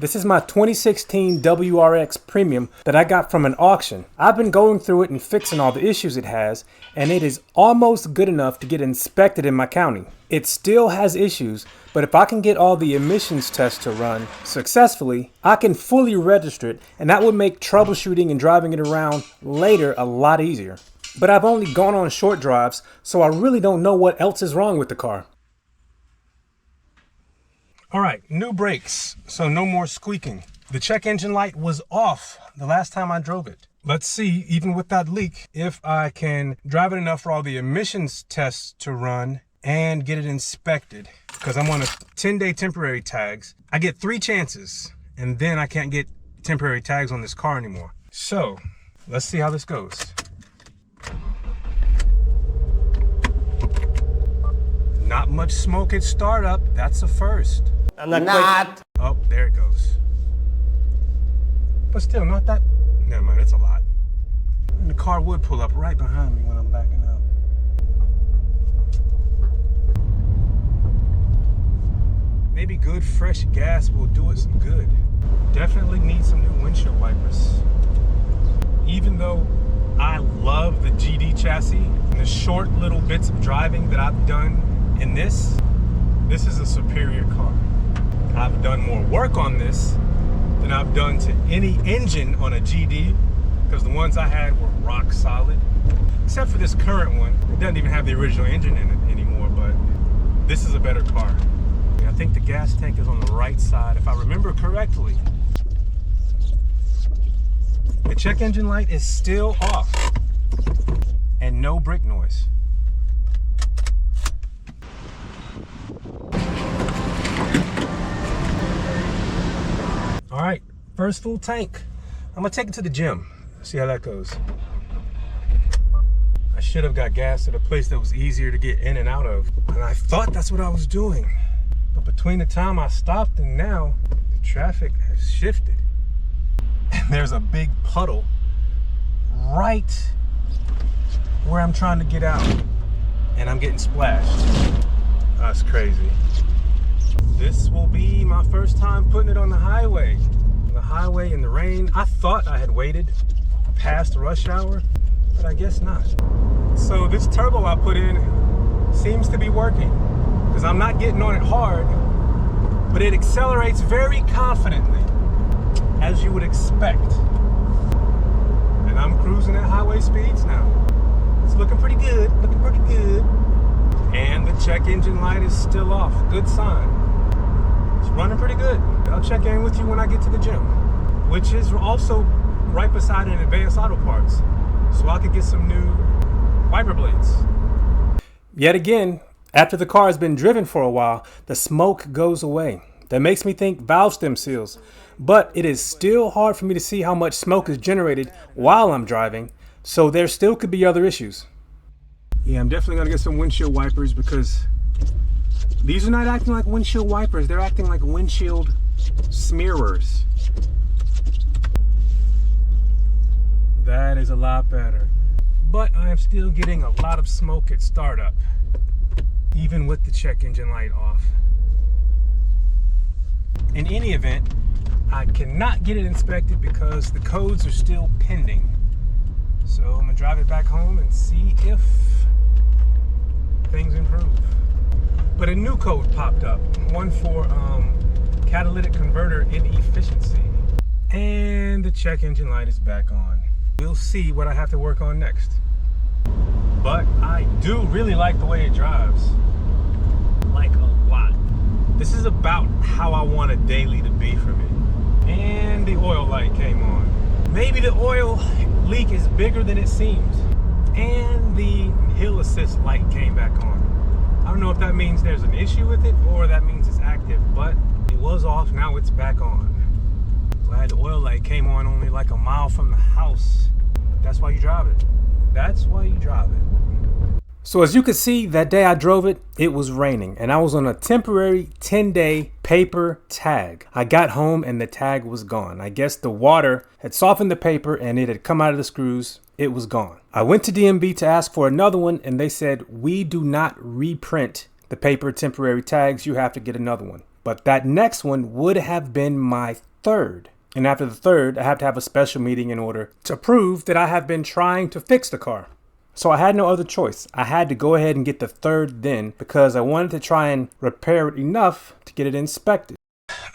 This is my 2016 WRX Premium that I got from an auction. I've been going through it and fixing all the issues it has, and it is almost good enough to get inspected in my county. It still has issues, but if I can get all the emissions tests to run successfully, I can fully register it, and that would make troubleshooting and driving it around later a lot easier. But I've only gone on short drives, so I really don't know what else is wrong with the car. All right, new brakes, so no more squeaking. The check engine light was off the last time I drove it. Let's see, even with that leak, if I can drive it enough for all the emissions tests to run and get it inspected. Because I'm on a 10-day temporary tags. I get 3 chances, and then I can't get temporary tags on this car anymore. So, let's see how this goes. Not much smoke at startup, that's a first. Not. Oh, there it goes. But still, not that. Never mind, it's a lot. And the car would pull up right behind me when I'm backing up. Maybe good fresh gas will do it some good. Definitely need some new windshield wipers. Even though I love the GD chassis and the short little bits of driving that I've done in this is a superior car. I've done more work on this than I've done to any engine on a GD, because the ones I had were rock solid. Except for this current one. It doesn't even have the original engine in it anymore, but this is a better car. I think the gas tank is on the right side, if I remember correctly. The check engine light is still off, and no brake noise. All right, first full tank. I'm gonna take it to the gym, see how that goes. I should have got gas at a place that was easier to get in and out of, and I thought that's what I was doing. But between the time I stopped and now, the traffic has shifted. And there's a big puddle right where I'm trying to get out, and I'm getting splashed. That's crazy. This will be my first time putting it on the highway. The highway in the rain. I thought I had waited past rush hour, but I guess not. So this turbo I put in seems to be working, because I'm not getting on it hard, but it accelerates very confidently, as you would expect. And I'm cruising at highway speeds now. It's looking pretty good, looking pretty good. And the check engine light is still off, good sign. It's running pretty good. I'll check in with you when I get to the gym, which is also right beside an Advanced Auto Parts, so I could get some new wiper blades. Yet again, after the car has been driven for a while, the smoke goes away. That makes me think valve stem seals, but it is still hard for me to see how much smoke is generated while I'm driving, so there still could be other issues. Yeah, I'm definitely gonna get some windshield wipers, because these are not acting like windshield wipers, they're acting like windshield smearers. That is a lot better. But I am still getting a lot of smoke at startup, even with the check engine light off. In any event, I cannot get it inspected because the codes are still pending. So I'm gonna drive it back home and see if things improve. But a new code popped up, one for catalytic converter inefficiency. And the check engine light is back on. We'll see what I have to work on next. But I do really like the way it drives. Like a lot. This is about how I want a daily to be for me. And the oil light came on. Maybe the oil leak is bigger than it seems. And the hill assist light came back on. I don't know if that means there's an issue with it or that means it's active, but it was off, now it's back on. Glad the oil light came on only like a mile from the house. That's why you drive it. That's why you drive it. So as you can see, that day I drove it, it was raining, and I was on a temporary 10-day paper tag. I got home and the tag was gone. I guess the water had softened the paper and it had come out of the screws. It was gone. I went to DMV to ask for another one, and they said, we do not reprint the paper temporary tags. You have to get another one. but that next one would have been my third. And after the third, I have to have a special meeting in order to prove that I have been trying to fix the car. So I had no other choice. I had to go ahead and get the third then because I wanted to try and repair it enough to get it inspected.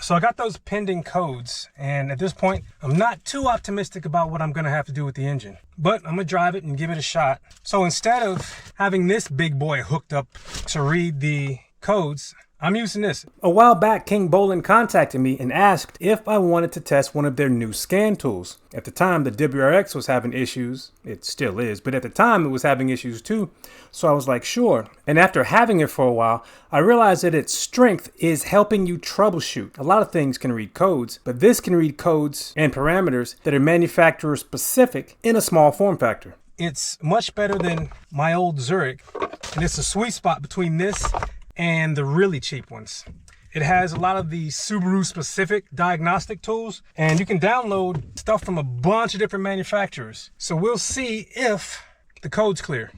So I got those pending codes, and at this point, I'm not too optimistic about what I'm gonna have to do with the engine, but I'm gonna drive it and give it a shot. So instead of having this big boy hooked up to read the codes, I'm using this. A while back, King Bolin contacted me and asked if I wanted to test one of their new scan tools. At the time, the WRX was having issues. It still is, but at the time it was having issues too. So I was like, sure. And after having it for a while, I realized that its strength is helping you troubleshoot. A lot of things can read codes, but this can read codes and parameters that are manufacturer specific in a small form factor. It's much better than my old Zurich, and it's a sweet spot between this and the really cheap ones. It has a lot of the Subaru specific diagnostic tools, and you can download stuff from a bunch of different manufacturers. So we'll see if the code's clear.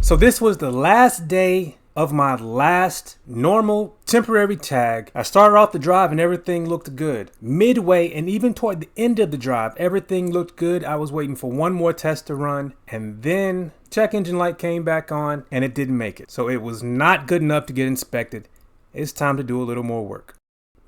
So this was the last day of my last normal temporary tag. I started off the drive and everything looked good. Midway and even toward the end of the drive, everything looked good. I was waiting for one more test to run, and then check engine light came back on and it didn't make it. So it was not good enough to get inspected. It's time to do a little more work.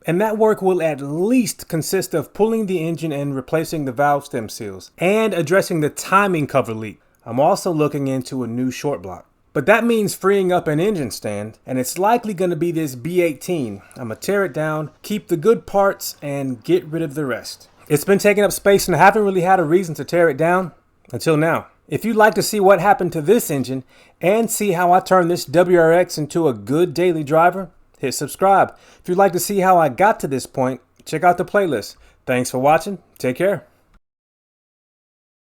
And that work will at least consist of pulling the engine and replacing the valve stem seals and addressing the timing cover leak. I'm also looking into a new short block. But that means freeing up an engine stand, and it's likely going to be this B18. I'm going to tear it down, keep the good parts, and get rid of the rest. It's been taking up space and I haven't really had a reason to tear it down until now. If you'd like to see what happened to this engine and see how I turned this WRX into a good daily driver, hit subscribe. If you'd like to see how I got to this point, check out the playlist. Thanks for watching. Take care.